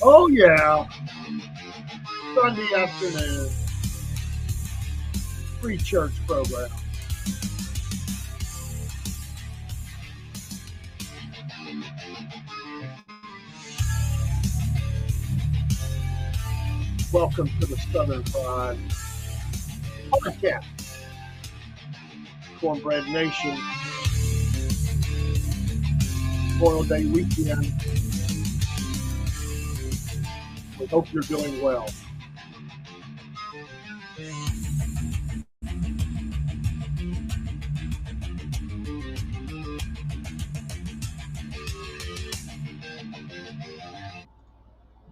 Oh yeah, Sunday afternoon, free church program. Welcome to the Southern Fried Podcast, Cornbread Nation, Memorial Day weekend. We hope you're doing well.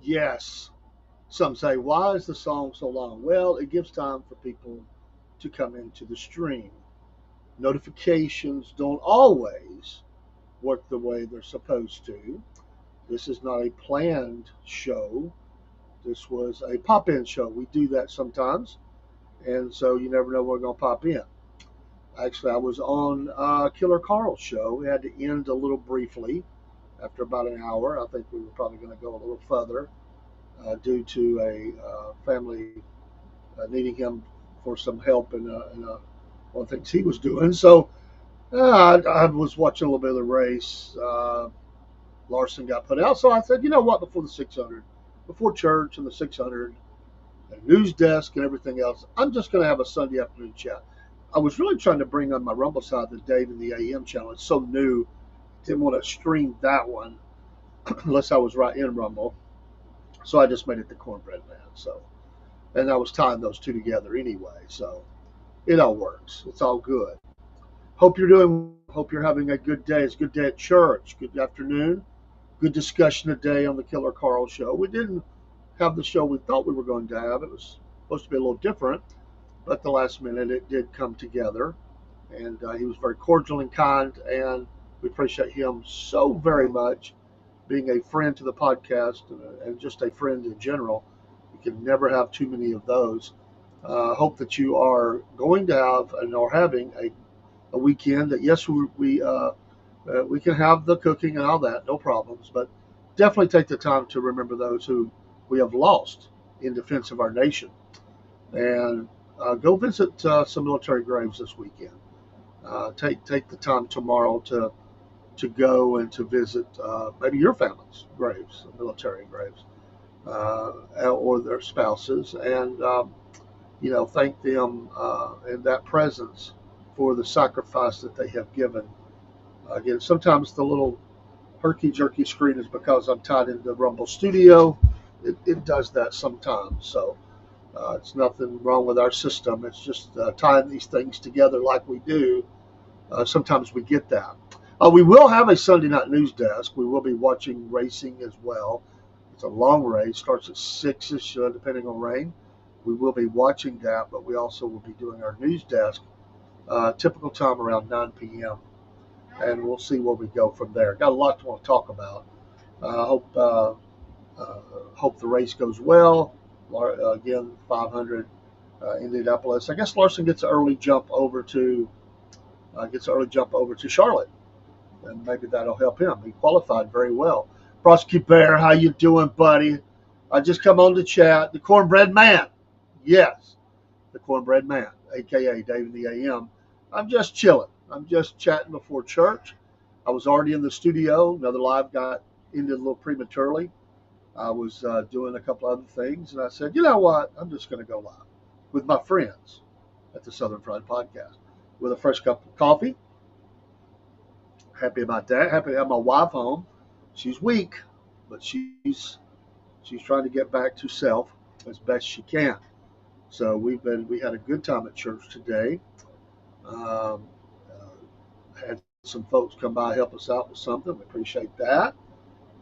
Yes, some say, why is the song so long? Well, it gives time for people to come into the stream. Notifications don't always work the way they're supposed to. This is not a planned show. This was a pop in show. We do that sometimes, and so you never know when we're going to pop in. Actually, I was on Killer Carl's show. We had to end a little briefly after about an hour. I think we were probably going to go a little further due to a family needing him for some help in one of the things he was doing. So I was watching a little bit of the race. Larson got put out. So I said, you know what, before the 600, before church and the 600, and news desk and everything else, I'm just going to have a Sunday afternoon chat. I was really trying to bring on my Rumble side the Dave and the AM channel. It's so new. Didn't want to stream that one unless I was right in Rumble. So I just made it the Cornbread Man. So and I was tying those two together anyway. So it all works. It's all good. Hope you're doing. Hope you're having a good day. It's a good day at church. Good afternoon. Good discussion today on the Killer Carl show. We didn't have the show we thought we were going to have. It was supposed to be a little different, but at the last minute it did come together. And he was very cordial and kind, and we appreciate him so very much, being a friend to the podcast and just a friend in general. You can never have too many of those. Hope that you are going to have and are having a weekend that, yes, we can have the cooking and all that, no problems, but definitely take the time to remember those who we have lost in defense of our nation, and go visit some military graves this weekend. Take the time tomorrow to go and to visit maybe your family's graves, military graves, or their spouses, and thank them in that presence for the sacrifice that they have given. Again, sometimes the little herky jerky screen is because I'm tied into the Rumble Studio. It does that sometimes, so it's nothing wrong with our system. It's just tying these things together like we do. Sometimes we get that. We will have a Sunday night news desk. We will be watching racing as well. It's a long race, starts at 6ish, depending on rain. We will be watching that, but we also will be doing our news desk, typical time around 9 p.m. And we'll see where we go from there. Got a lot to want to talk about. Hope the race goes well. Again, 500 Indianapolis. I guess Larson gets an early jump over to Charlotte, and maybe that'll help him. He qualified very well. Prosecute Bear, how you doing, buddy? I just come on to chat. The Cornbread Man, yes, the Cornbread Man, aka Dave in the AM. I'm just chilling. I'm just chatting before church. I was already in the studio. Another live got ended a little prematurely. I was doing a couple other things, and I said, you know what? I'm just going to go live with my friends at the Southern Fried Podcast with a fresh cup of coffee. Happy about that. Happy to have my wife home. She's weak, but she's trying to get back to self as best she can. So we had a good time at church today. Um, had some folks come by help us out with something. We appreciate that.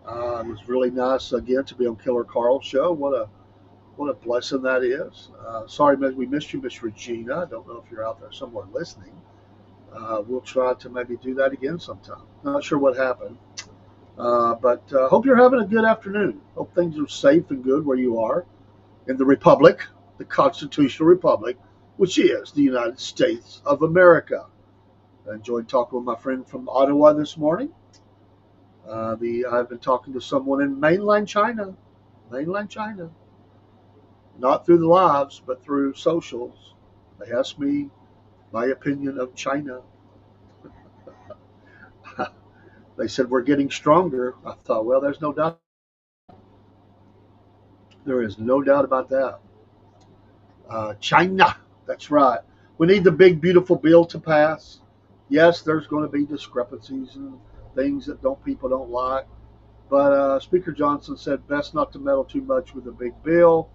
It was really nice again to be on Killer Carl's show. What a blessing that is. Sorry, we missed you, Miss Regina. I don't know if you're out there somewhere listening. We'll try to maybe do that again sometime. Not sure what happened, but hope you're having a good afternoon. Hope things are safe and good where you are in the Republic, the Constitutional Republic, which is the United States of America. I enjoyed talking with my friend from Ottawa this morning. I've been talking to someone in mainland China, not through the lives, but through socials. They asked me my opinion of China. They said we're getting stronger. I thought, well, there's no doubt. There is no doubt about that. China, that's right. We need the big, beautiful bill to pass. Yes, there's going to be discrepancies and things that people don't like. But Speaker Johnson said best not to meddle too much with the big bill.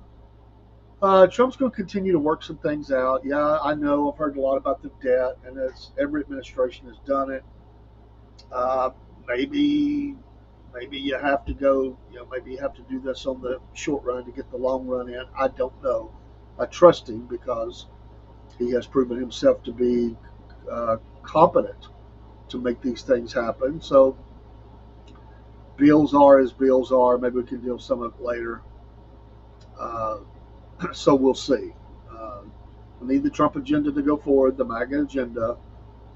Trump's going to continue to work some things out. Yeah, I know. I've heard a lot about the debt, and every administration has done it. Maybe you have to go. Maybe you have to do this on the short run to get the long run in. I don't know. I trust him because he has proven himself to be competent to make these things happen. So bills are as bills are. Maybe we can deal with some of it later. So we'll see. We need the Trump agenda to go forward, the MAGA agenda.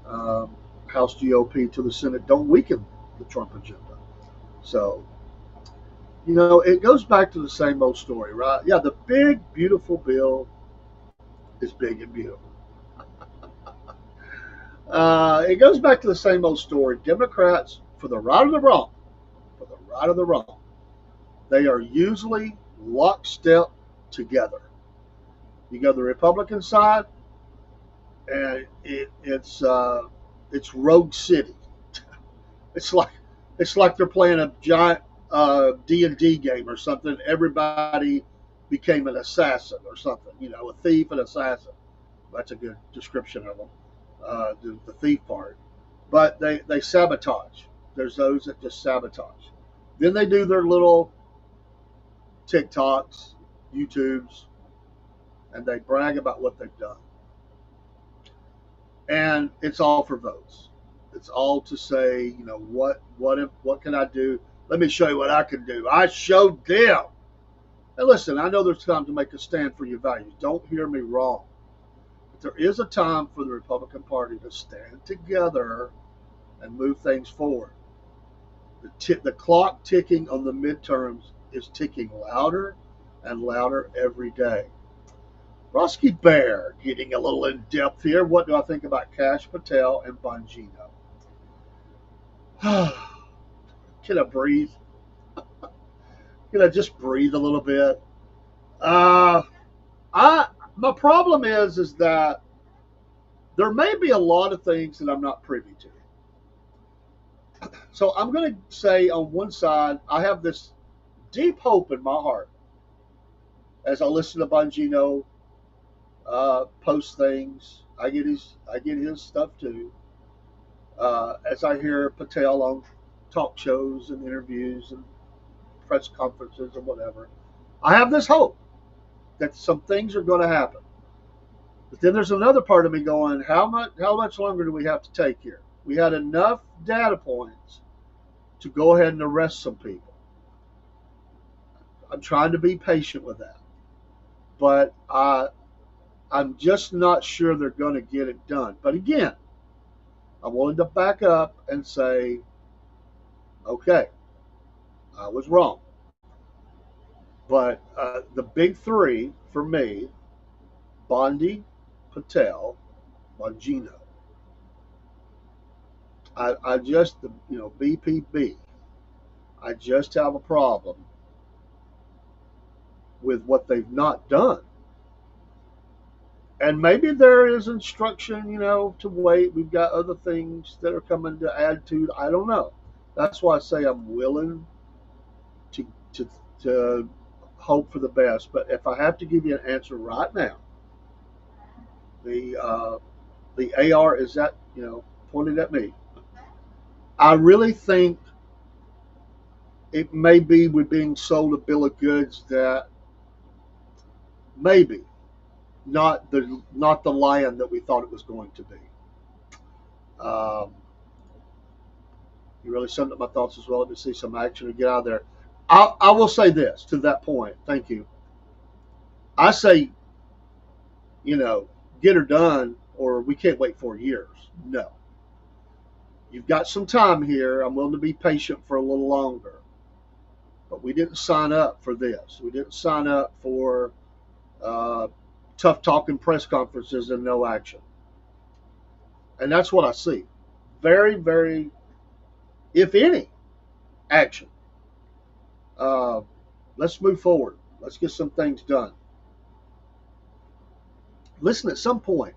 House GOP to the Senate don't weaken the Trump agenda. So, it goes back to the same old story, right? Yeah, the big, beautiful bill is big and beautiful. It goes back to the same old story. Democrats, for the right or the wrong, they are usually lockstep together. You go to the Republican side, and it's Rogue City. It's like they're playing a giant D&D game or something. Everybody became an assassin or something. A thief and assassin. That's a good description of them. The thief part, but they sabotage. There's those that just sabotage. Then they do their little TikToks, YouTubes, and they brag about what they've done. And it's all for votes. It's all to say, what can I do? Let me show you what I can do. I showed them. And listen, I know there's time to make a stand for your values. Don't hear me wrong. But there is a time for the Republican Party to stand together and move things forward. The clock ticking on the midterms is ticking louder and louder every day. Roski Bear getting a little in depth here. What do I think about Kash Patel and Bongino? Can I breathe? Can I just breathe a little bit? My problem is that there may be a lot of things that I'm not privy to. So I'm going to say on one side, I have this deep hope in my heart as I listen to Bongino post things. I get his stuff too. As I hear Patel on talk shows and interviews and press conferences or whatever, I have this hope that some things are going to happen. But then there's another part of me going, how much longer do we have to take here? We had enough data points to go ahead and arrest some people. I'm trying to be patient with that. But I'm just not sure they're going to get it done. But again, I'm willing to back up and say, okay, I was wrong. But the big three for me, Bondi, Patel, Bongino. I just, BPB, I just have a problem with what they've not done. And maybe there is instruction, to wait. We've got other things that are coming to add to. I don't know. That's why I say I'm willing to hope for the best. But if I have to give you an answer right now, the AR is that pointed at me. I really think it may be we're being sold a bill of goods that maybe not the lion that we thought it was going to be. You really summed up my thoughts as well. Let me see some action and get out of there. I will say this to that point. Thank you. I say, get her done, or we can't wait 4 years. No. You've got some time here. I'm willing to be patient for a little longer. But we didn't sign up for this. We didn't sign up for tough talking press conferences and no action. And that's what I see. Very, very, if any, action. Let's move forward. Let's get some things done. Listen, at some point,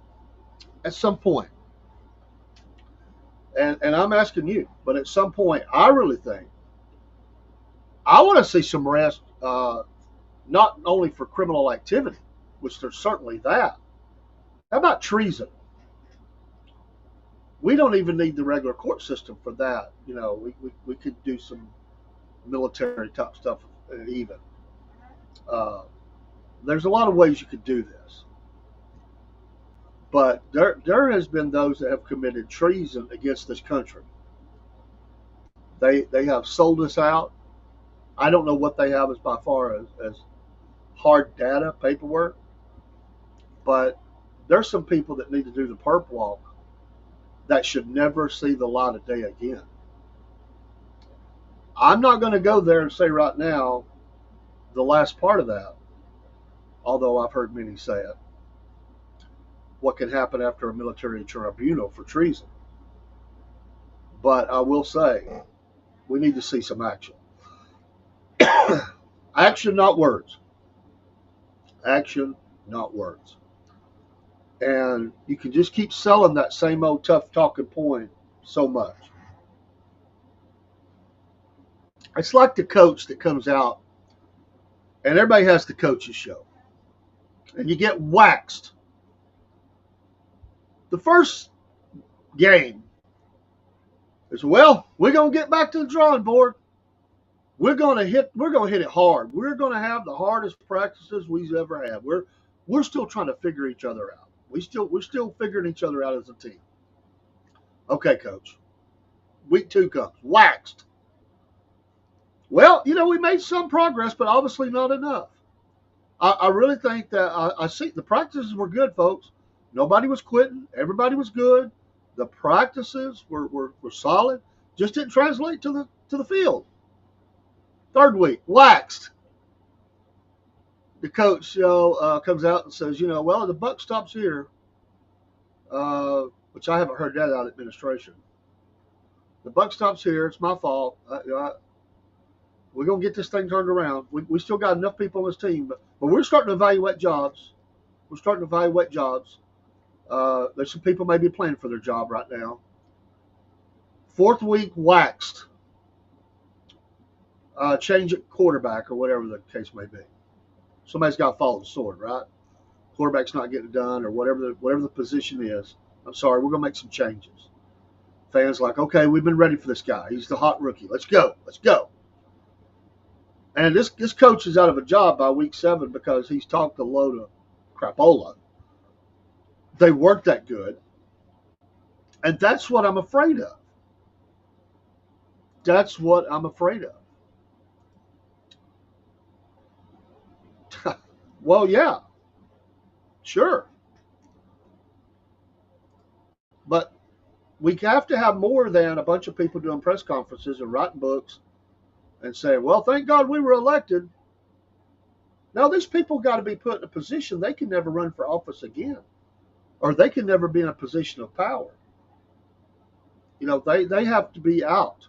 and I'm asking you, but at some point, I really think I want to see some arrest, not only for criminal activity, which there's certainly that. How about treason? We don't even need the regular court system for that. We could do some military type stuff even. There's a lot of ways you could do this. But there has been those that have committed treason against this country. They have sold us out. I don't know what they have as by far as hard data, paperwork, but there's some people that need to do the perp walk that should never see the light of day again. I'm not going to go there and say right now the last part of that, although I've heard many say it. What can happen after a military tribunal for treason? But I will say we need to see some action. Action, not words. Action, not words. And you can just keep selling that same old tough talking point so much. It's like the coach that comes out and everybody has the coach's show, and you get waxed. The first game is, well, we're gonna get back to the drawing board. We're gonna hit it hard. We're gonna have the hardest practices we've ever had. We're still trying to figure each other out. We're still figuring each other out as a team. Okay, coach. Week 2 comes. Waxed. Well, we made some progress, but obviously not enough. I really think that I see the practices were good, folks. Nobody was quitting. Everybody was good. The practices were solid. Just didn't translate to the field. Third week, waxed. The coach comes out and says, well, the buck stops here, which I haven't heard that out of administration. The buck stops here. It's my fault. We're going to get this thing turned around. We still got enough people on this team, but we're starting to evaluate jobs. There's some people maybe playing for their job right now. Fourth week, waxed. Change at quarterback or whatever the case may be. Somebody's got to follow the sword, right? Quarterback's not getting it done or whatever the position is. I'm sorry, we're going to make some changes. Fans like, okay, we've been ready for this guy. He's the hot rookie. Let's go. And this coach is out of a job by week 7 because he's talked a load of crapola. They weren't that good. And that's what I'm afraid of. Well, yeah, sure. But we have to have more than a bunch of people doing press conferences and writing books and saying, well, thank God we were elected. Now, these people got to be put in a position they can never run for office again, or they can never be in a position of power. They have to be out,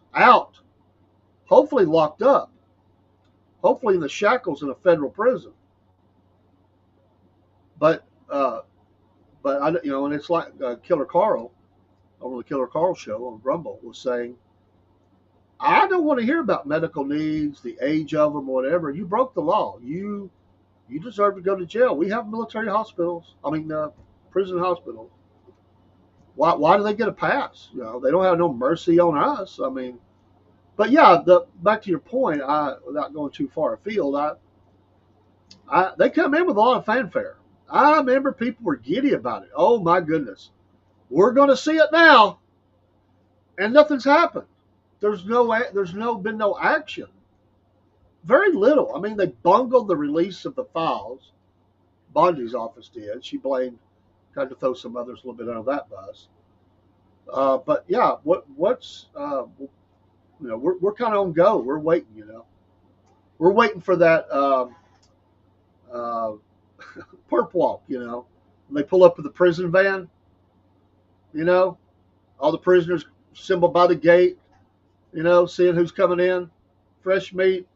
hopefully locked up, hopefully in the shackles in a federal prison. But and it's like Killer Carl on the Killer Carl show on Rumble was saying, I don't want to hear about medical needs, the age of them, whatever. You broke the law. You deserve to go to jail. We have military hospitals. Prison hospitals. Why do they get a pass? They don't have no mercy on us. But yeah, back to your point. Without going too far afield, they come in with a lot of fanfare. I remember people were giddy about it. Oh my goodness, we're going to see it now, and nothing's happened. There's been no action. Very little. They bungled the release of the files. Bondi's office did. She tried to throw some others a little bit under that bus. But yeah, what's we're kind of on go. We're waiting. We're waiting for that perp walk. When they pull up to the prison van. All the prisoners assembled by the gate. Seeing who's coming in, fresh meat.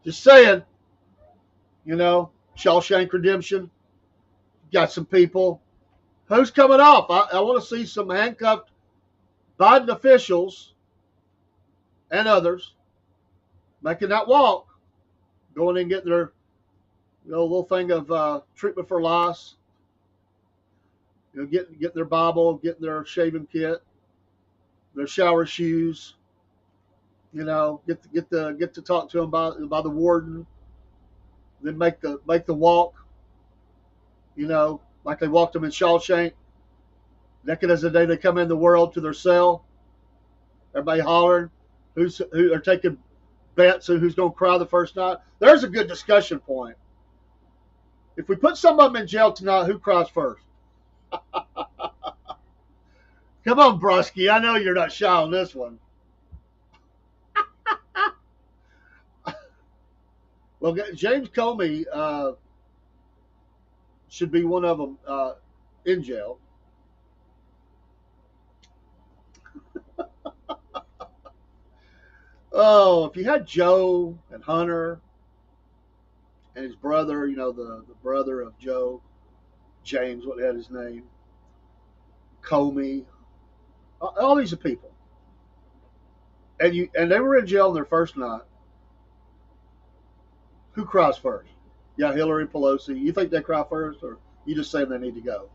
Just saying, Shawshank Redemption. Got some people. Who's coming off? I want to see some handcuffed Biden officials and others making that walk, going in and getting their little thing of treatment for lice. Getting their Bible, getting their shaving kit, their shower shoes. Get to talk to them by the warden. Then make the walk. Like they walked them in Shawshank. Naked as the day they come in the world to their cell. Everybody hollering. Who are taking bets on who's going to cry the first night. There's a good discussion point. If we put some of them in jail tonight, who cries first? Come on, Brusky. I know you're not shy on this one. Well, James Comey should be one of them in jail. Oh, if you had Joe and Hunter and his brother, the brother of Joe, James, what had his name, Comey, all these are people, and they were in jail on their first night. Who cries first? Yeah, Hillary, Pelosi. You think they cry first, or you just saying they need to go?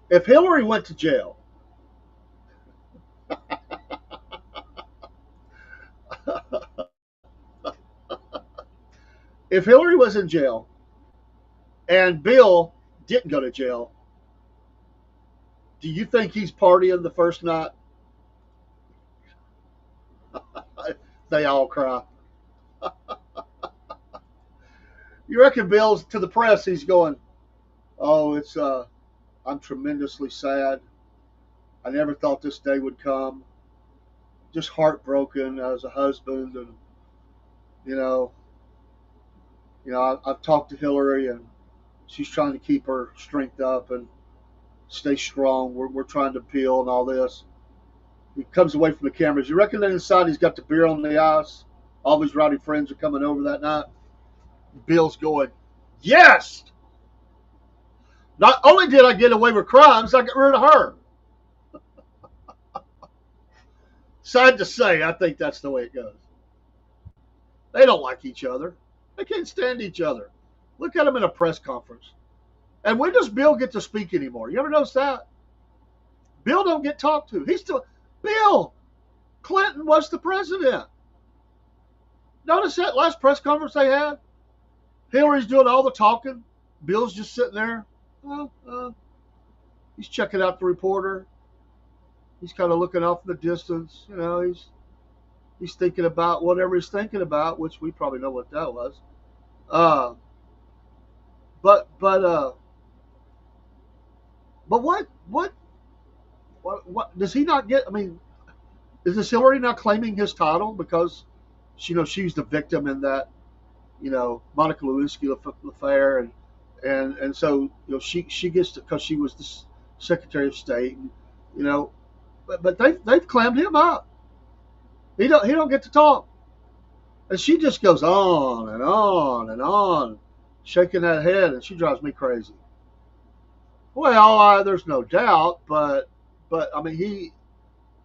If Hillary went to jail, if Hillary was in jail and Bill didn't go to jail, do you think he's partying the first night? They all cry. You reckon Bill's to the press? He's going, "Oh, I'm tremendously sad. I never thought this day would come. Just heartbroken as a husband, and you know, I've talked to Hillary, and she's trying to keep her strength up and stay strong. We're trying to appeal and all this." He comes away from the cameras. You reckon that inside he's got the beer on the ice? All his rowdy friends are coming over that night. Bill's going, "Yes! Not only did I get away with crimes, I got rid of her." Sad to say, I think that's the way it goes. They don't like each other. They can't stand each other. Look at them in a press conference. And when does Bill get to speak anymore? You ever notice that? Bill don't get talked to. He's still Bill Clinton was the president. Notice that last press conference they had? Hillary's doing all the talking. Bill's just sitting there. He's checking out the reporter. He's kind of looking off in the distance. He's thinking about whatever he's thinking about, which we probably know what that was. But what does he not get? I mean, is this Hillary not claiming his title because she's the victim in that Monica Lewinsky affair, and so she gets to, because she was the Secretary of State, and but they've clammed him up. He don't get to talk, and she just goes on and on and on, shaking that head, and she drives me crazy. Well, there's no doubt, but I mean he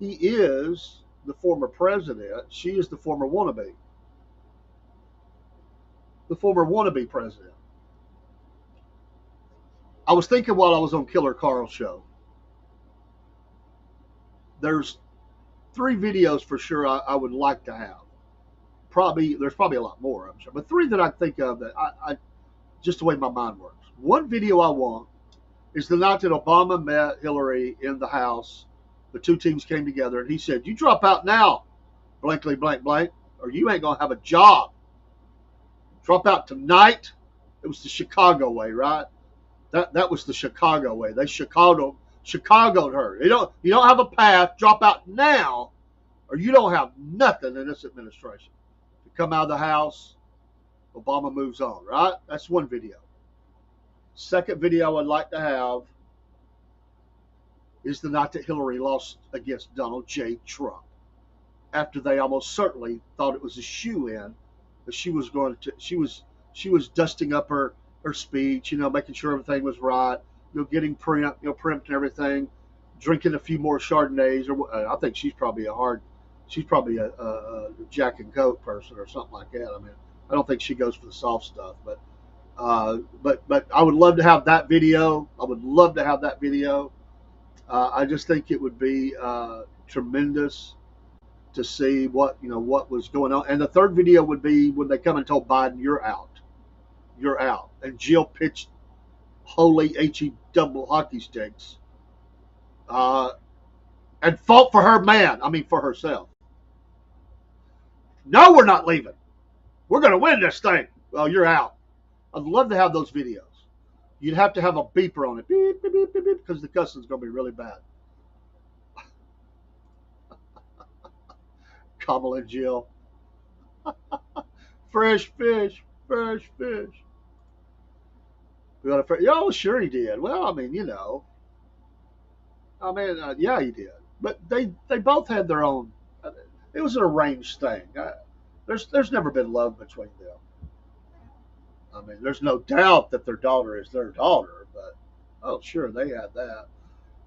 is the former president. She is the former wannabe. The former wannabe president. I was thinking while I was on Killer Carl's show, there's 3 videos for sure I would like to have. There's probably a lot more, I'm sure, but 3 that I think of that I just the way my mind works. One video I want is the night that Obama met Hillary in the House. The 2 teams came together, and he said, "You drop out now, blankly blank blank, or you ain't gonna have a job. Drop out tonight." It was the Chicago way, right? That was the Chicago way. They Chicago'd her. You don't have a path. Drop out now, or you don't have nothing in this administration. You come out of the House, Obama moves on, right? That's one video. Second video I would like to have is the night that Hillary lost against Donald J. Trump, after they almost certainly thought it was a shoe-in that she was going to. She was dusting up her speech, making sure everything was right, getting primped and everything, drinking a few more Chardonnays, or I think she's probably a Jack and Coke person or something like that. I mean, I don't think she goes for the soft stuff, but I would love to have that video. I would love to have that video. I just think it would be tremendous to see what was going on. And the third video would be when they come and told Biden, "You're out. You're out." And Jill pitched holy HE double hockey sticks and fought for her man. I mean, for herself. "No, we're not leaving. We're going to win this thing." "Well, you're out." I'd love to have those videos. You'd have to have a beeper on it, beep, beep, beep, beep, beep, because the cussing's going to be really bad. Kamala and Jill. Fresh fish, fresh fish. Oh, sure he did. Well, I mean, yeah, he did. But they both had their own. It was an arranged thing. There's never been love between them. I mean, there's no doubt that their daughter is their daughter, but sure, they had that.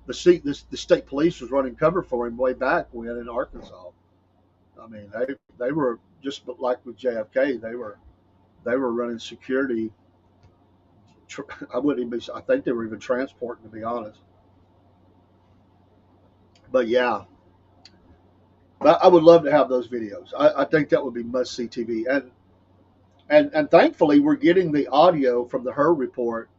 The state police was running cover for him way back when in Arkansas. I mean, they were just like with JFK. They were running security. I wouldn't even be. I think they were even transporting, to be honest. But yeah, I would love to have those videos. I think that would be must see TV. And thankfully, we're getting the audio from the Her report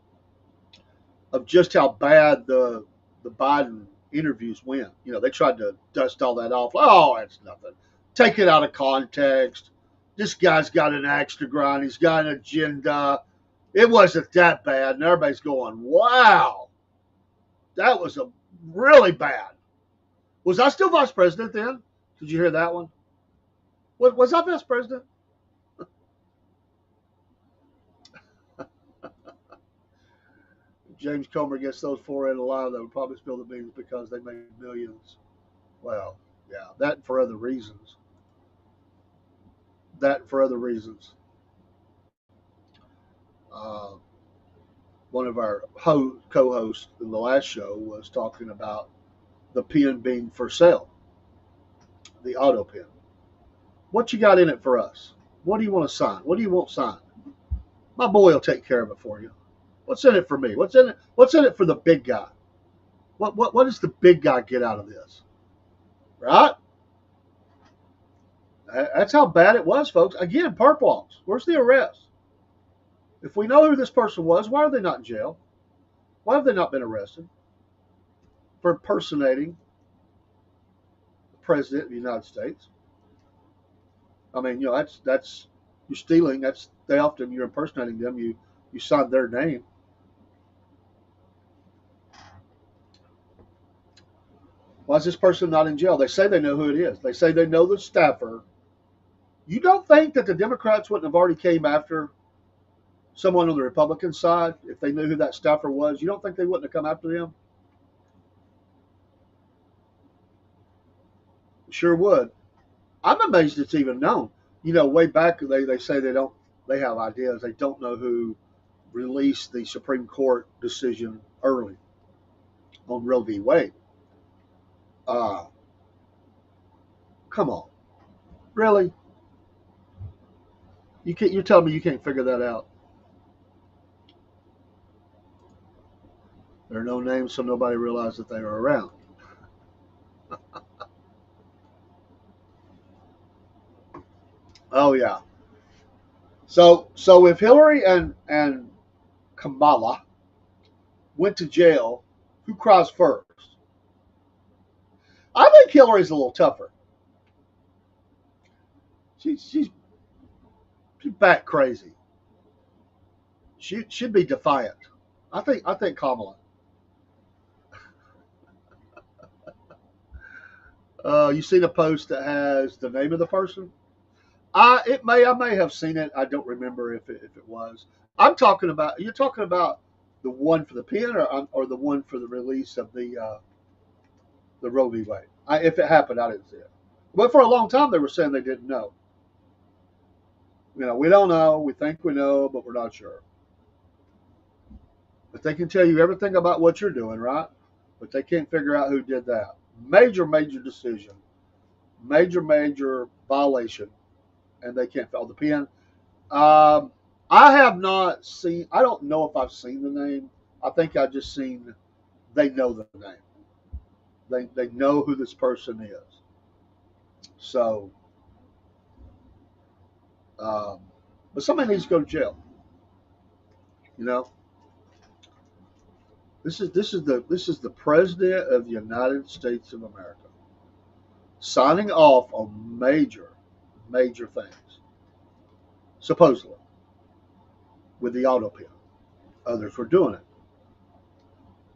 of just how bad the Biden interviews went. You know, they tried to dust all that off. Oh, that's nothing. Take it out of context. This guy's got an axe to grind. He's got an agenda. It wasn't that bad. And everybody's going, wow, that was a really bad. Was I still vice president then? Did you hear that one? Was I vice president? James Comer gets those four in alive, that would probably spill the beans because they made millions. Well, yeah, that and for other reasons. That and for other reasons. Uh, One of our co-hosts in the last show was talking about the pen being for sale, the auto pen. What you got in it for us? What do you want to sign? What do you want signed? My boy will take care of it for you. What's in it for me? What's in it? What's in it for the big guy? What does the big guy get out of this? Right? That's how bad it was, folks. Again, perp walks. Where's the arrest? If we know who this person was, why are they not in jail? Why have they not been arrested for impersonating the president of the United States? I mean, you know, that's you're stealing. That's theft, and you're impersonating them. You signed their name. Why is this person not in jail? They say they know who it is. They say they know the staffer. You don't think that the Democrats wouldn't have already came after someone on the Republican side if they knew who that staffer was? You don't think they wouldn't have come after them? Sure would. I'm amazed it's even known. You know, way back they say they have ideas. They don't know who released the Supreme Court decision early on Roe v. Wade. Uh, Come on, really? You're telling me you can't figure that out? There are no names, so nobody realized that they were around. Oh yeah. So if Hillary and Kamala went to jail, who cries first? I think Hillary's a little tougher. She's she's bat crazy. She should be defiant. I think Kamala. You seen a post that has the name of the person? I may have seen it. I don't remember if it was. I'm talking about. You're talking about the one for the pen, or the one for the release of the Roe v. Wade. If it happened, I didn't see it. But for a long time, they were saying they didn't know. You know, we don't know. We think we know, but we're not sure. But they can tell you everything about what you're doing, right? But they can't figure out who did that. Major decision, major violation, and they can't follow the pen. Um, I have not seen. I don't know if I've seen the name. I think I just seen. They know the name. They know who this person is. So, um, but somebody needs to go to jail. You know, this is the president of the United States of America signing off on major things, supposedly with the auto pen. Others were doing it,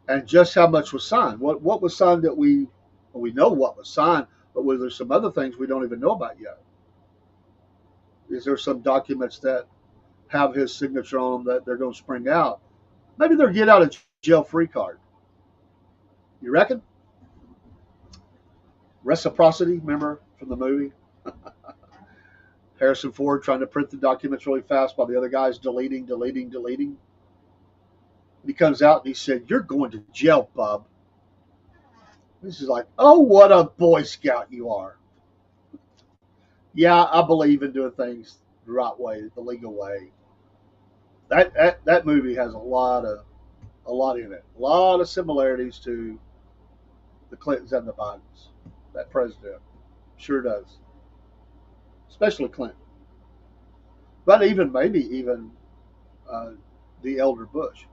and just how much was signed? What was signed that we know what was signed, but was there some other things we don't even know about yet? Is there some documents that have his signature on them that they're going to spring out? Maybe they're get out of jail free card. You reckon? Reciprocity, remember from the movie? Harrison Ford trying to print the documents really fast while the other guy's deleting. And he comes out and he said, "You're going to jail, bub." This is like, oh, what a Boy Scout you are. Yeah, I believe in doing things the right way, the legal way. That movie has a lot in it, a lot of similarities to the Clintons and the Bidens. That president sure does, especially Clinton, but even maybe even uh, the elder Bush.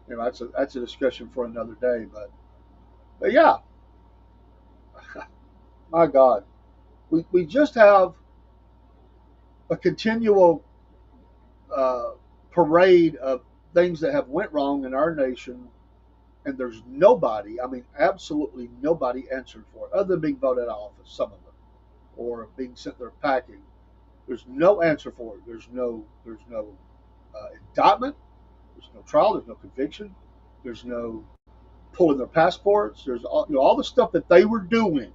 You know, that's a discussion for another day. But yeah, my God, we just have a continual uh, parade of things that have went wrong in our nation, and there's nobody, I mean, absolutely nobody answered for it, other than being voted out of office, some of them, or being sent there packing. There's no answer for it. There's no indictment. There's no trial. There's no conviction. There's no pulling their passports. There's all the stuff that they were doing.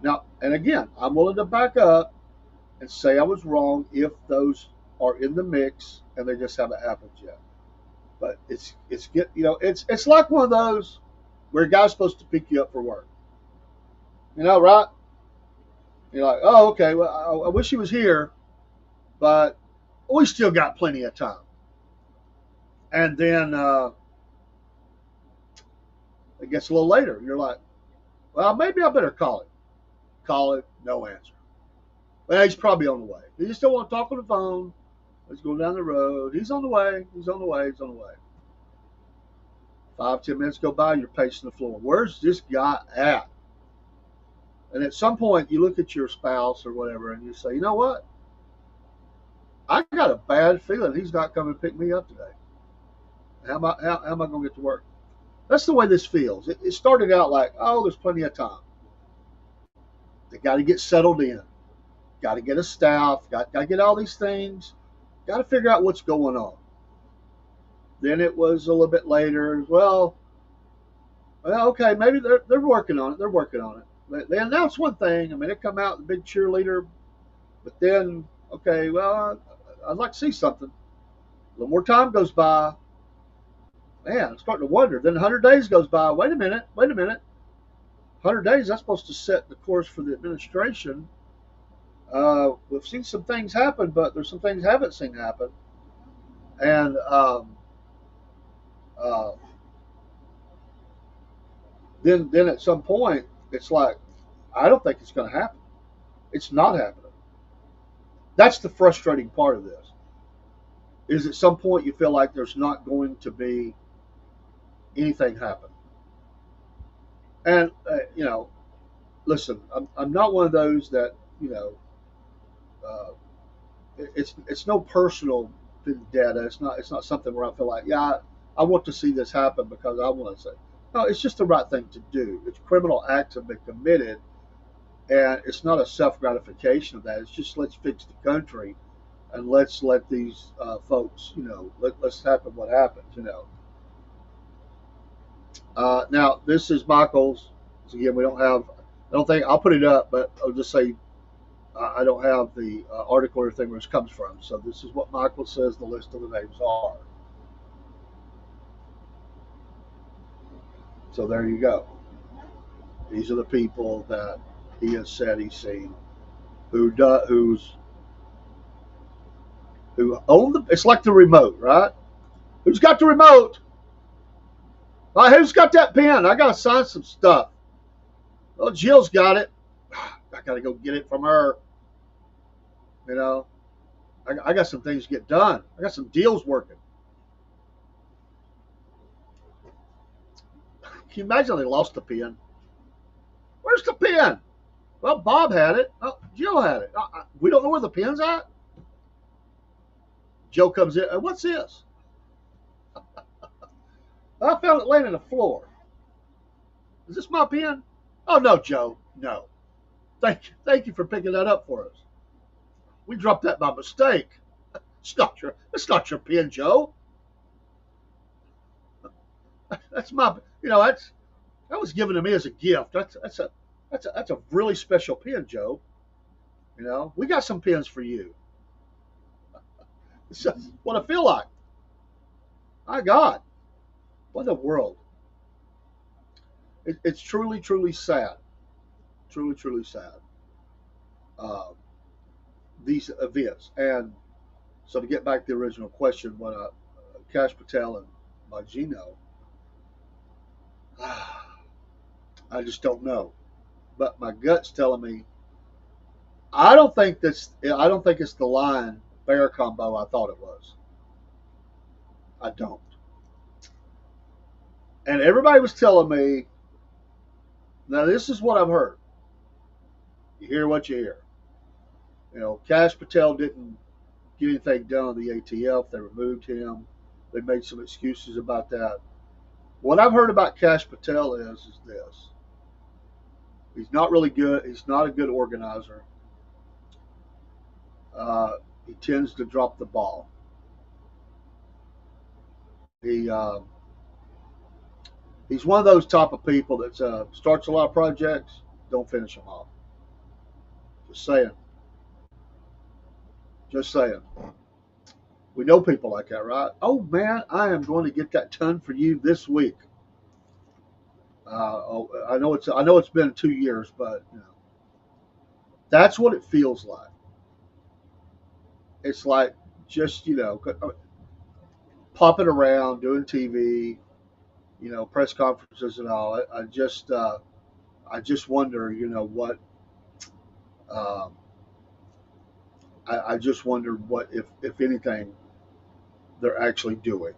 Now, and again, I'm willing to back up and say I was wrong if those are in the mix and they just haven't happened yet. But it's like one of those where a guy's supposed to pick you up for work. You know, right? You're like, oh, okay. Well, I wish he was here, but we still got plenty of time. And then it gets a little later. You're like, well, maybe I better call it. Call it, no answer. Well, he's probably on the way. He just don't want to talk on the phone. He's going down the road. He's on the way. He's on the way. He's on the way. 5, 10 minutes go by. You're pacing the floor. Where's this guy at? And at some point, you look at your spouse or whatever, and you say, you know what? I got a bad feeling he's not coming to pick me up today. How am I going to get to work? That's the way this feels. It started out like, oh, there's plenty of time. They got to get settled in. Got to get a staff. Got to get all these things. Got to figure out what's going on. Then it was a little bit later. Well, okay, maybe they're working on it. They're working on it. They announced one thing. I mean, it come out the big cheerleader, but then okay, well, I'd like to see something. A little more time goes by. Man, I'm starting to wonder. Then 100 days goes by. Wait a minute. 100 days, that's supposed to set the course for the administration. We've seen some things happen, but there's some things haven't seen happen. And uh, then at some point, it's like, I don't think it's going to happen. It's not happening. That's the frustrating part of this. Is at some point you feel like there's not going to be anything happen. And listen, I'm not one of those that uh, it's no personal vendetta. It's not something where I feel like I want to see this happen because I want to say no. It's just the right thing to do. It's criminal acts have been committed, and it's not a self gratification of that. It's just let's fix the country, and let's let these folks let's happen what happens. Now this is Michael's. Again, we don't have. I don't think I'll put it up, but I'll just say I don't have the article or anything where it comes from. So this is what Michael says the list of the names are. So there you go. These are the people that he has said he's seen who own the. It's like the remote, right? Who's got the remote? Who's got that pen? I gotta sign some stuff. Well, Jill's got it. I gotta go get it from her. You know, I got some things to get done. I got some deals working. Can you imagine they lost the pen? Where's the pen? Well, Bob had it. Oh, Jill had it. We don't know where the pen's at. Joe comes in. What's this? I found it laying on the floor. Is this my pen? Oh no, Joe. No. Thank you for picking that up for us. We dropped that by mistake. It's not your pen, Joe. That's my. That was given to me as a gift. That's a really special pen, Joe. We got some pens for you. It's just what I feel like. My God, what a world! It's truly, truly sad. truly, truly sad. Uh, these events. And so to get back to the original question, what Cash Patel and Bongino, I just don't know. But my gut's telling me I don't think this. I don't think it's the line bear combo I thought it was. I don't. And everybody was telling me. Now this is what I've heard. You hear what you hear. Cash Patel didn't get anything done on the ATF. They removed him. They made some excuses about that. What I've heard about Cash Patel is this. He's not really good. He's not a good organizer. He tends to drop the ball. He he's one of those type of people that starts a lot of projects, don't finish them off. Just saying. Just saying. We know people like that, right? Oh man, I am going to get that done for you this week. I know it's been 2 years, but that's what it feels like. It's like just popping around doing TV, press conferences and all. I just wonder, what. Uh, I just wonder what, if anything, they're actually doing.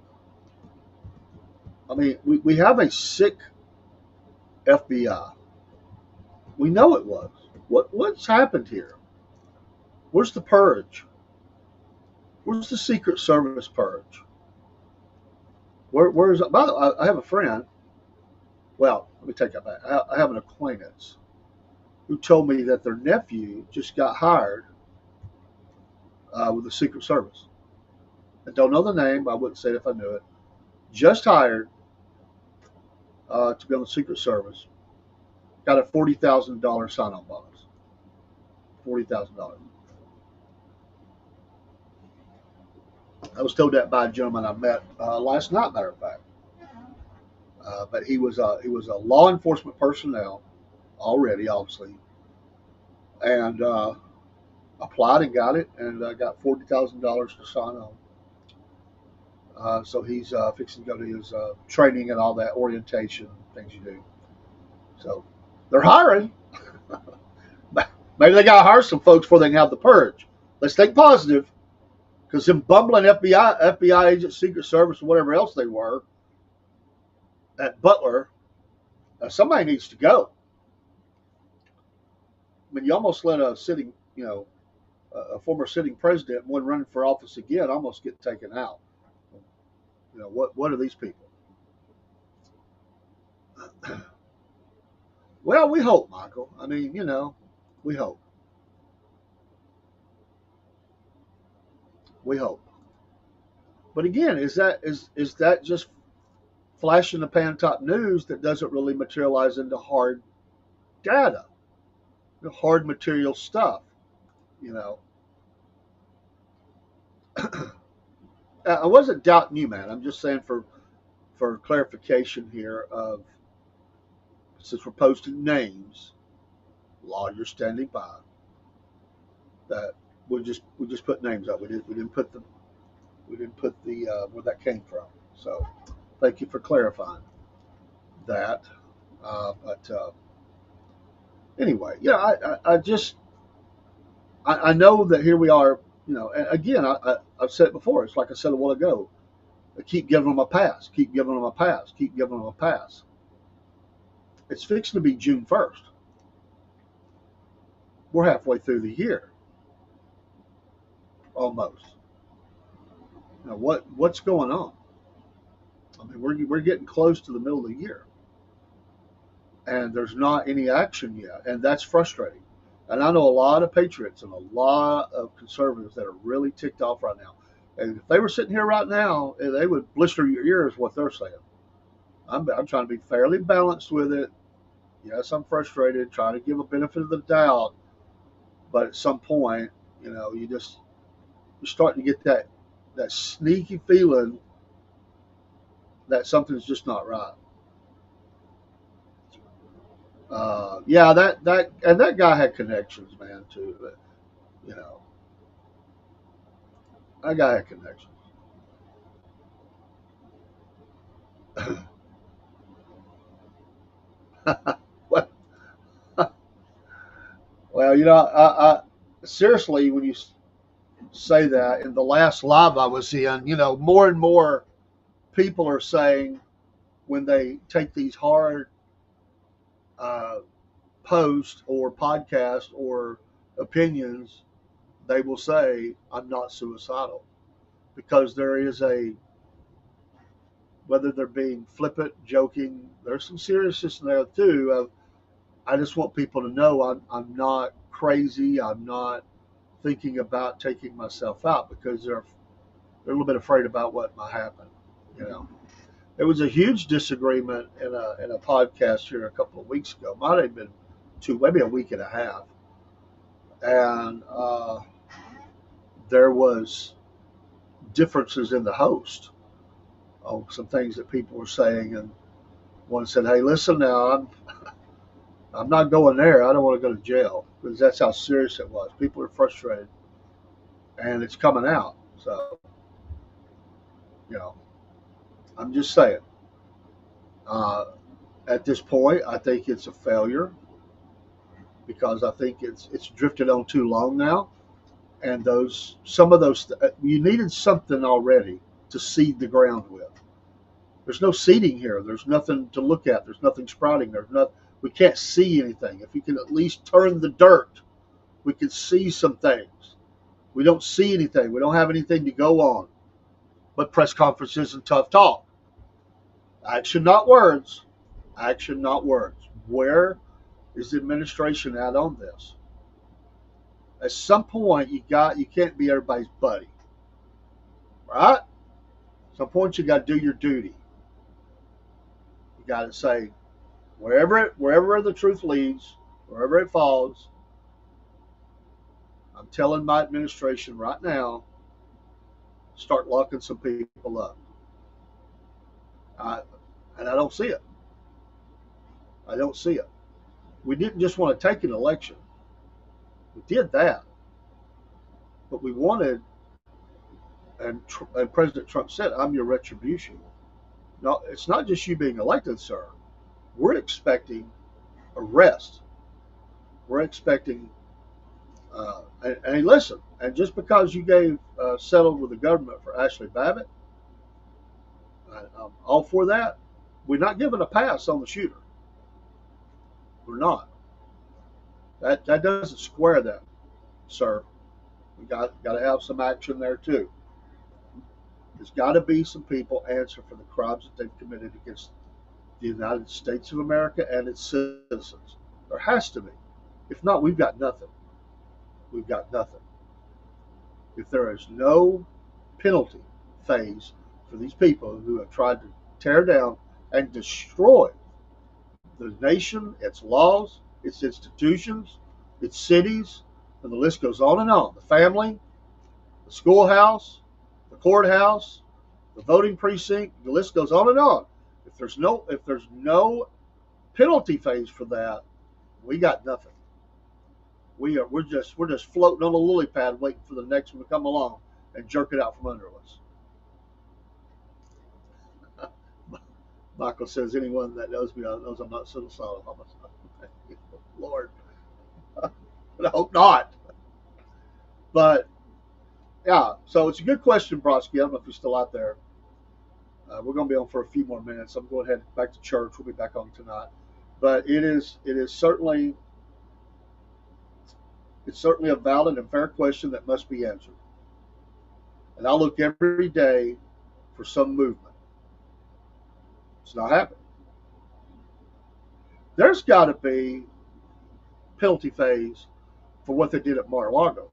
I mean, we have a sick FBI. We know it was. What's happened here? Where's the purge? Where's the Secret Service purge? Where's I have a friend. Well, let me take that back. I have an acquaintance who told me that their nephew just got hired with the Secret Service. I don't know the name. I wouldn't say it if I knew it. Just hired to be on the Secret Service. Got a $40,000 sign-on bonus. $40,000. I was told that by a gentleman I met last night, matter of fact. But he was a law enforcement personnel already, obviously, and applied and got it, and got $40,000 to sign on. So he's fixing to go to his training and all that orientation things you do. So they're hiring. Maybe they got to hire some folks before they can have the purge. Let's think positive, because them bumbling FBI agents, Secret Service, or whatever else they were at Butler, somebody needs to go. I mean, you almost let a sitting, a former sitting president, one running for office again, almost get taken out. What are these people? Well, we hope, Michael. I mean, we hope. We hope. But again, is that just flash in the pan top news that doesn't really materialize into hard data, hard material stuff? You know, I wasn't doubting you, man. I'm just saying for clarification here of since we're posting names, lawyers standing by, that we just put names up. We didn't put the where that came from. So thank you for clarifying that. But anyway, yeah, I know that here we are. And again, I've said it before. It's like I said a while ago. I keep giving them a pass. Keep giving them a pass. Keep giving them a pass. It's fixing to be June 1st. We're halfway through the year, almost. What's going on? I mean, we're getting close to the middle of the year, and there's not any action yet, and that's frustrating. And I know a lot of patriots and a lot of conservatives that are really ticked off right now. And if they were sitting here right now, they would blister your ears what they're saying. I'm trying to be fairly balanced with it. Yes, I'm frustrated, trying to give a benefit of the doubt, but at some point, you're starting to get that sneaky feeling that something's just not right. Yeah, that guy had connections, man, too. But, you know, that guy had connections. well, well, I seriously, when you say that, in the last live I was in, more and more people are saying when they take these hard uh, posts or podcasts or opinions, they will say, I'm not suicidal. Because there is whether they're being flippant, joking, there's some seriousness in there too. I just want people to know I'm not crazy. I'm not thinking about taking myself out because they're a little bit afraid about what might happen. You know, there was a huge disagreement in a podcast here a couple of weeks ago. Might have been maybe a week and a half, and there was differences in the host on some things that people were saying, and one said, "Hey, listen now, I'm not going there. I don't want to go to jail because that's how serious it was. People are frustrated, and it's coming out. So, you know, I'm just saying. Uh, at this point, I think it's a failure because I think it's drifted on too long now. And some of those you needed something already to seed the ground with. There's no seeding here. There's nothing to look at. There's nothing sprouting. There's not. We can't see anything. If you can at least turn the dirt, we can see some things. We don't see anything. We don't have anything to go on. But press conferences and tough talk. Action, not words. Action, not words. Where is the administration at on this? At some point, you can't be everybody's buddy, right? At some point, you got to do your duty. You got to say wherever the truth leads, wherever it falls. I'm telling my administration right now, start locking some people up. I, and I don't see it. I don't see it. We didn't just want to take an election. We did that, but we wanted, and President Trump said, "I'm your retribution." No, it's not just you being elected, sir. We're expecting arrest. We're expecting, and listen, and just because you gave settled with the government for Ashley Babbitt, I'm all for that. We're not giving a pass on the shooter. We're not. That doesn't square that, sir. We got to have some action there too. There's got to be some people answer for the crimes that they've committed against the United States of America and its citizens. There has to be. If not, we've got nothing. We've got nothing. If there is no penalty phase for these people who have tried to tear down and destroy the nation, its laws, its institutions, its cities, and the list goes on and on. The family, the schoolhouse, the courthouse, the voting precinct, the list goes on and on. If there's no penalty phase for that, we got nothing. We're just floating on a lily pad waiting for the next one to come along and jerk it out from under us. Michael says anyone that knows me knows I'm not suicidal. Lord, but I hope not. But yeah, so it's a good question, Brodsky. I don't know if you're still out there. We're going to be on for a few more minutes. I'm going to head back to church. We'll be back on tonight. But it is certainly a valid and fair question that must be answered. And I look every day for some movement. It's not happening. There's got to be penalty phase for what they did at Mar-a-Lago.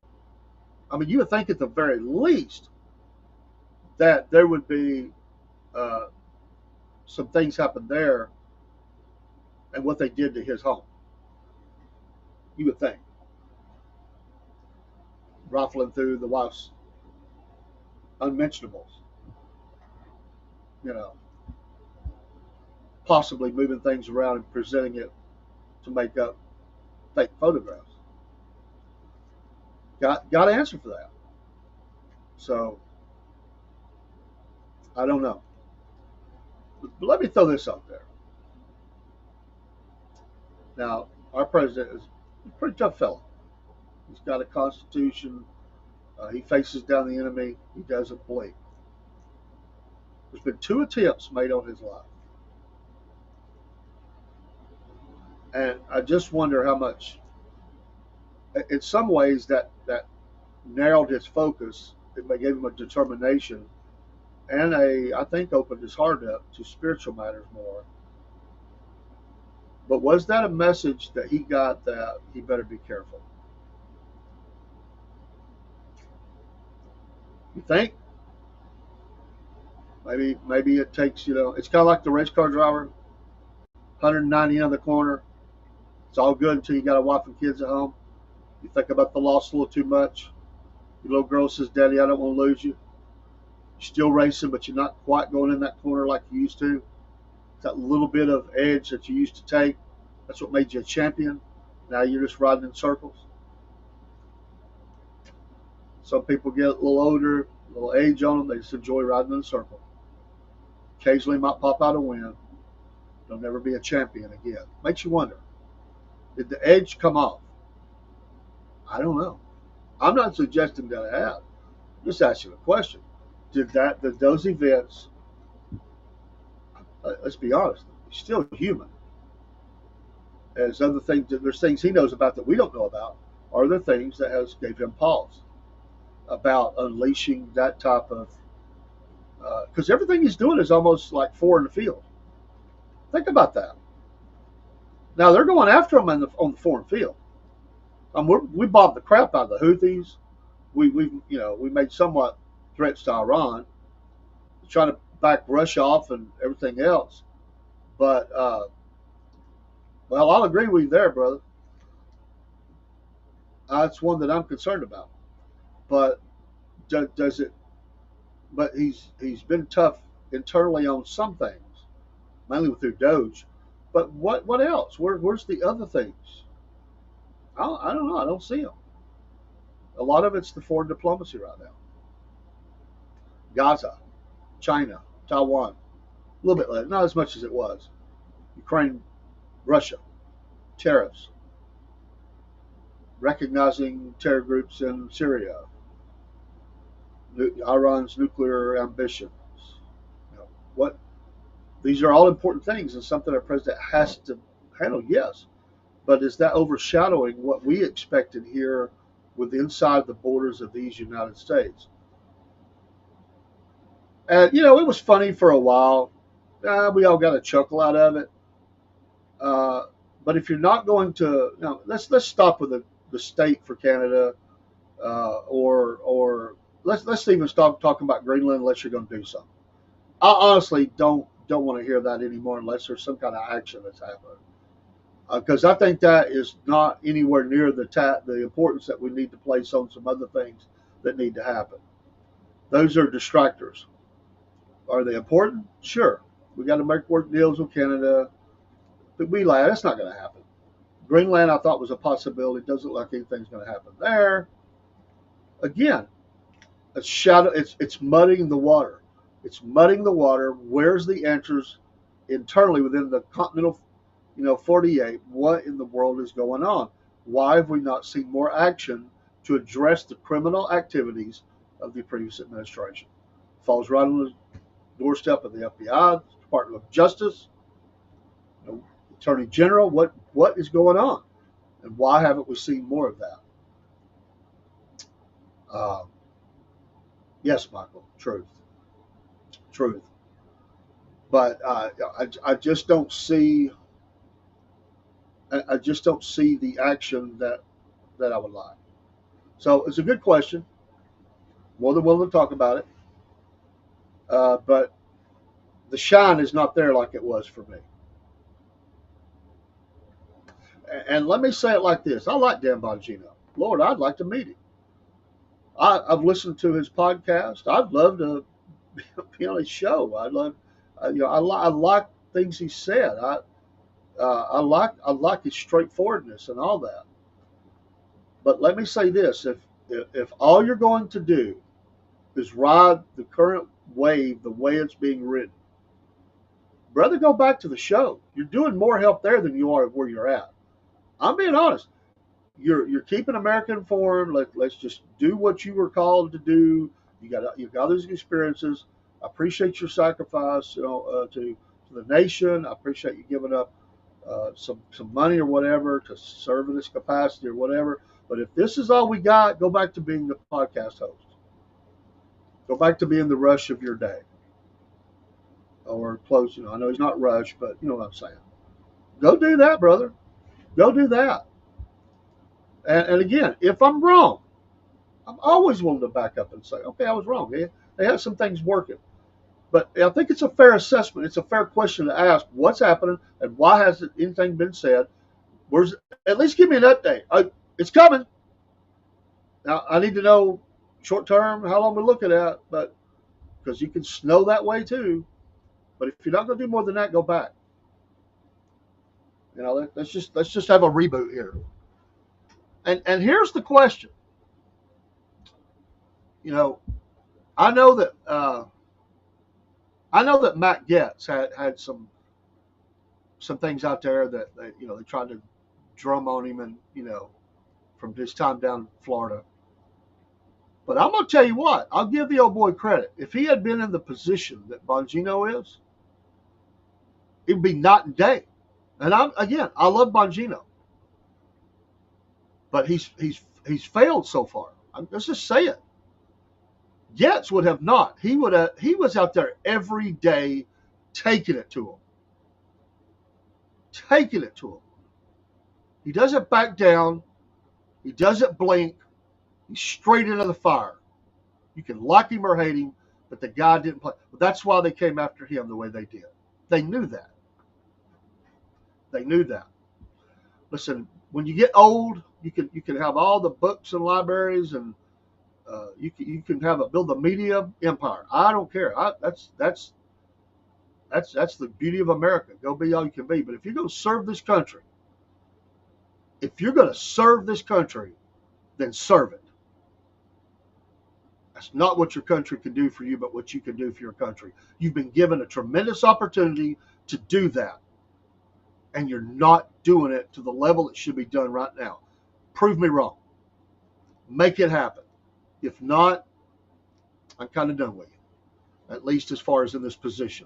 I mean, you would think at the very least that there would be uh, some things happen there and what they did to his home. You would think. Rifling through the wife's unmentionables, you know, possibly moving things around and presenting it to make up fake photographs. Got to answer for that. So I don't know. But let me throw this out there. Now, our president is a pretty tough fellow. He's got a constitution. He faces down the enemy. He doesn't blink. There's been 2 attempts made on his life. And I just wonder how much, in some ways, that narrowed his focus. It gave him a determination and I think, opened his heart up to spiritual matters more. But was that a message that he got that he better be careful? You think? Maybe it takes, it's kind of like the race car driver, 190 on the corner. It's all good until you got a wife and kids at home. You think about the loss a little too much. Your little girl says, Daddy, I don't want to lose you. You're still racing, but you're not quite going in that corner like you used to. It's that little bit of edge that you used to take. That's what made you a champion. Now you're just riding in circles. Some people get a little older, a little age on them. They just enjoy riding in a circle. Occasionally might pop out a win. They'll never be a champion again. Makes you wonder, did the edge come off? I don't know. I'm not suggesting that it have. I'm just asking a question. Did those events, let's be honest, he's still human. As other things, there's things he knows about that we don't know about. Are there things that has gave him pause about unleashing that type of, because everything he's doing is almost like four in the field. Think about that. Now they're going after him on the foreign field. We bombed the crap out of the Houthis. We made somewhat threats to Iran, trying to back Russia off and everything else. But well, I'll agree with you there, brother. That's one that I'm concerned about. But does it? But he's been tough internally on some things, mainly through Doge. But what else? Where's the other things? I don't know. I don't see them. A lot of it's the foreign diplomacy right now. Gaza, China, Taiwan, a little bit less, not as much as it was. Ukraine, Russia, tariffs, recognizing terror groups in Syria, Iran's nuclear ambitions. What these are all important things and something our president has to handle. Yes, but is that overshadowing what we expected here with inside the borders of these United States? And it was funny for a while. We all got a chuckle out of it. But if you're not going to, let's stop with the state for Canada, or let's even stop talking about Greenland unless you're going to do something. I honestly don't want to hear that anymore unless there's some kind of action that's happening. Because I think that is not anywhere near the importance that we need to place on some other things that need to happen. Those are distractors. Are they important? Sure. We got to make work deals with Canada. But that's not going to happen. Greenland, I thought was a possibility. It doesn't look like anything's going to happen there. Again, it's muddying the water. It's muddying the water. Where's the answers internally within the continental, 48? What in the world is going on? Why have we not seen more action to address the criminal activities of the previous administration? Falls right on the doorstep of the FBI, Department of Justice, Attorney General. What is going on, and why haven't we seen more of that? Yes, Michael, truth. But I just don't see. I just don't see the action that I would like. So it's a good question. More than willing to talk about it. But the shine is not there like it was for me. And let me say it like this: I like Dan Bongino. Lord, I'd like to meet him. I've listened to his podcast. I'd love to be on his show. I like things he said. I like his straightforwardness and all that. But let me say this: if all you're going to do is ride the current wave the way it's being written, brother, go back to the show. You're doing more help there than you are where you're at. I'm being honest. You're keeping America informed. Let's just do what you were called to do. You got those experiences. I appreciate your sacrifice, to the nation. I appreciate you giving up some money or whatever to serve in this capacity or whatever. But if this is all we got, go back to being the podcast host. Go back to being the rush of your day or close. I know he's not Rush, but you know what I'm saying. Go do that, brother. Go do that. And again, if I'm wrong, I'm always willing to back up and say, okay, I was wrong. They have some things working. But I think it's a fair assessment. It's a fair question to ask what's happening and why hasn't anything been said. Where's At least give me an update. It's coming. Now, I need to know short term how long we're looking at, but because you can snow that way too. But if you're not going to do more than that, go back. Let's just have a reboot here. And here's the question. You know, I know that Matt Getz had some things out there that they tried to drum on him, and from his time down in Florida. But I'm gonna tell you what, I'll give the old boy credit. If he had been in the position that Bongino is, it'd be night and day. And I love Bongino, but he's failed so far. Let's just say it. Getz would have not. He was out there every day, taking it to him, taking it to him. He doesn't back down. He doesn't blink. He's straight into the fire. You can like him or hate him, but the guy didn't play. But that's why they came after him the way they did. They knew that. They knew that. Listen, when you get old, you can have all the books and libraries, and you can build a media empire. I don't care. That's the beauty of America. Go be all you can be. But if you're going to serve this country, then serve it. That's not what your country can do for you, but what you can do for your country. You've been given a tremendous opportunity to do that, and you're not doing it to the level it should be done right now. Prove me wrong. Make it happen. If not, I'm kind of done with you, at least as far as in this position.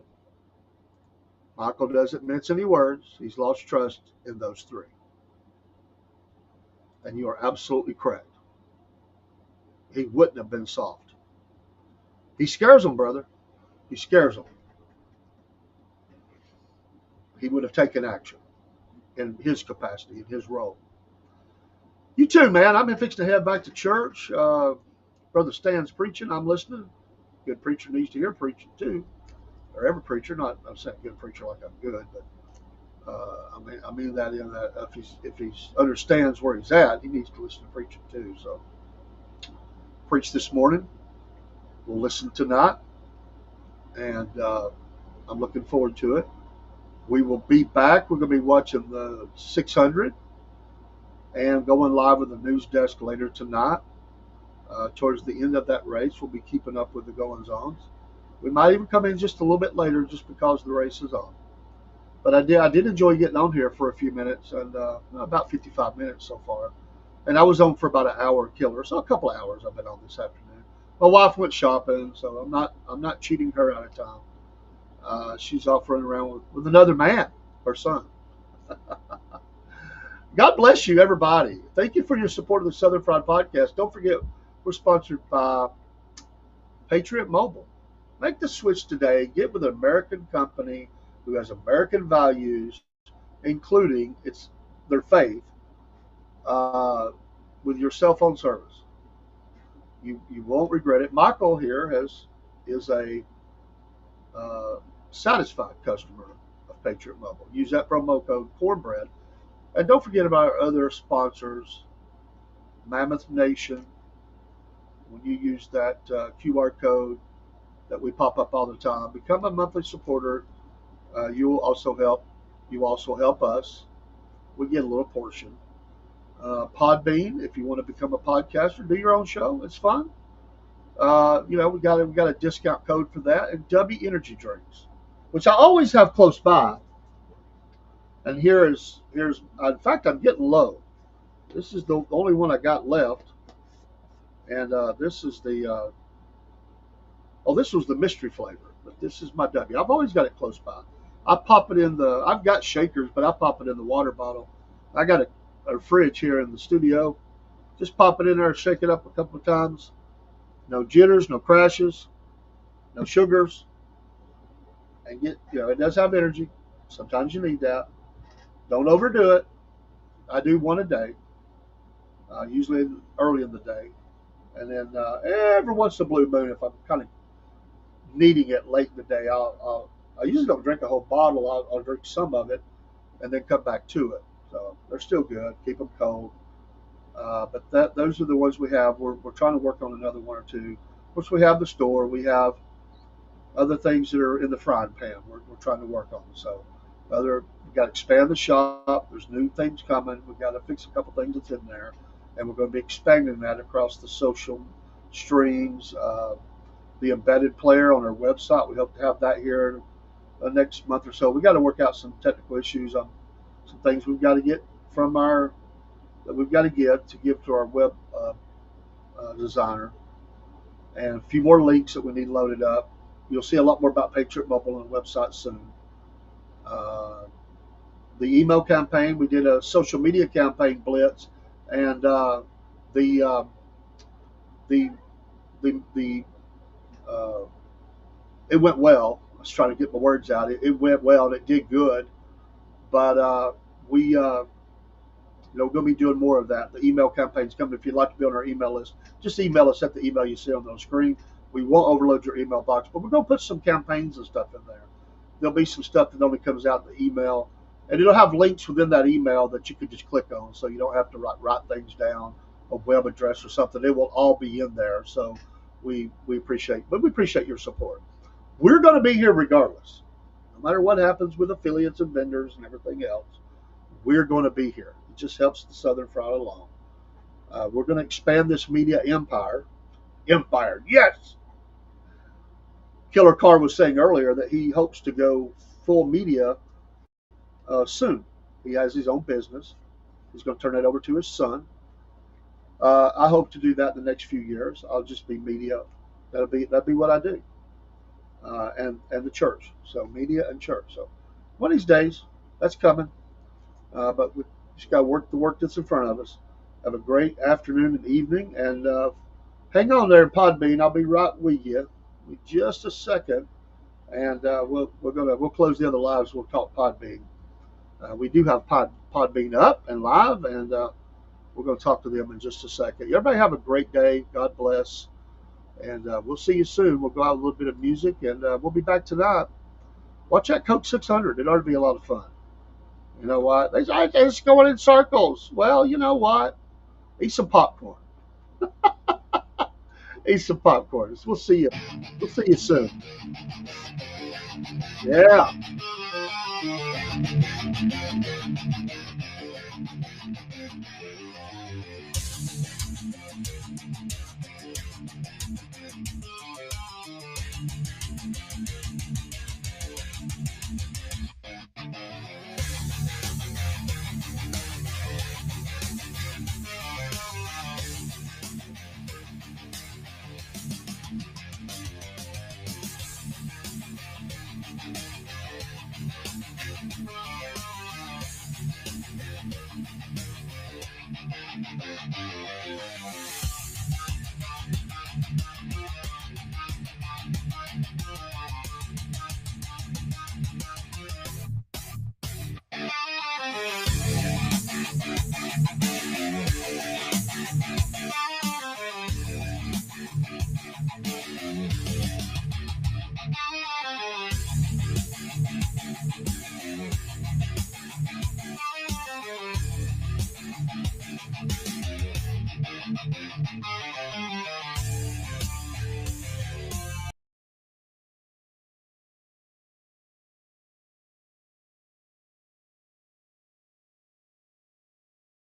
Michael doesn't mince any words. He's lost trust in those three. And you are absolutely correct. He wouldn't have been soft. He scares them, brother. He scares them. He would have taken action in his capacity, in his role. You too, man. I'm fixing to head back to church. Brother Stan's preaching. I'm listening. Good preacher needs to hear preaching too. Or every preacher. I'm saying good preacher like I'm good, but I mean that in that if he understands where he's at, he needs to listen to preaching too. So, preach this morning. We'll listen tonight, and I'm looking forward to it. We will be back. We're going to be watching the 600 and going live with the news desk later tonight. Towards the end of that race, we'll be keeping up with the goings-ons. We might even come in just a little bit later just because the race is on. But I did enjoy getting on here for a few minutes, and about 55 minutes so far. And I was on for about an hour killer, so a couple of hours I've been on this afternoon. My wife went shopping, so I'm not cheating her out of time. She's off running around with another man, her son. God bless you, everybody. Thank you for your support of the Southern Fried Podcast. Don't forget, we're sponsored by Patriot Mobile. Make the switch today. Get with an American company who has American values, including their faith, with your cell phone service. You won't regret it. Michael here is a satisfied customer of Patriot Mobile. Use that promo code Cornbread. And don't forget about our other sponsors, Mammoth Nation. When you use that QR code that we pop up all the time, become a monthly supporter. You will also help You also help us. We get a little portion. Podbean, if you want to become a podcaster, do your own show. It's fun. We got a discount code for that, and W Energy drinks, which I always have close by. And here's in fact I'm getting low. This is the only one I got left, and this is the this was the mystery flavor, but this is my W. I've always got it close by. I pop it in the. I've got shakers, but I pop it in the water bottle. I got a fridge here in the studio. Just pop it in there, shake it up a couple of times. No jitters, no crashes, no sugars, and it does have energy. Sometimes you need that. Don't overdo it. I do one a day, usually early in the day, and then every once in a blue moon, if I'm kind of needing it late in the day, I usually don't drink a whole bottle. I'll drink some of it, and then come back to it. So they're still good. Keep them cold. But those are the ones we have. We're trying to work on another one or two. Of course, we have the store. We have other things that are in the frying pan. We're trying to work on. So we got to expand the shop. There's new things coming. We've got to fix a couple things that's in there, and we're going to be expanding that across the social streams. The embedded player on our website. We hope to have that here next month or so. We got to work out some technical issues on some things we've got to get from our that we've got to give to our web designer, and a few more links that we need loaded up. You'll see a lot more about Patriot Mobile on the website soon. Uh, the email campaign, we did a social media campaign blitz, and the the the uh, it went well. I was trying to get my words out. It went well and it did good, but we're going to be doing more of that. The email campaign's coming. If you'd like to be on our email list, just email us at the email you see on the screen. We won't overload your email box, but we're going to put some campaigns and stuff in there. There'll be some stuff that only comes out in the email, and it'll have links within that email that you can just click on, so you don't have to write things down, a web address or something. It will all be in there. So we appreciate your support. We're going to be here regardless, no matter what happens with affiliates and vendors and everything else. We're going to be here. It just helps the Southern Fried along. We're going to expand this media empire. Empire, yes. Killer Carr was saying earlier that he hopes to go full media soon. He has his own business. He's going to turn that over to his son. I hope to do that in the next few years. I'll just be media. That'll be what I do, and the church. So media and church. So one of these days, that's coming. But we just got to work the work that's in front of us. Have a great afternoon and evening, and hang on there, Podbean. I'll be right with you in just a second, and we'll close the other lives. We'll talk Podbean. We do have Podbean up and live, and we're going to talk to them in just a second. Everybody have a great day. God bless, and we'll see you soon. We'll go out with a little bit of music, and we'll be back tonight. Watch that Coke 600. It ought to be a lot of fun. You know what? They're just going in circles. Well, you know what? Eat some popcorn. Eat some popcorn. We'll see you. We'll see you soon. Yeah.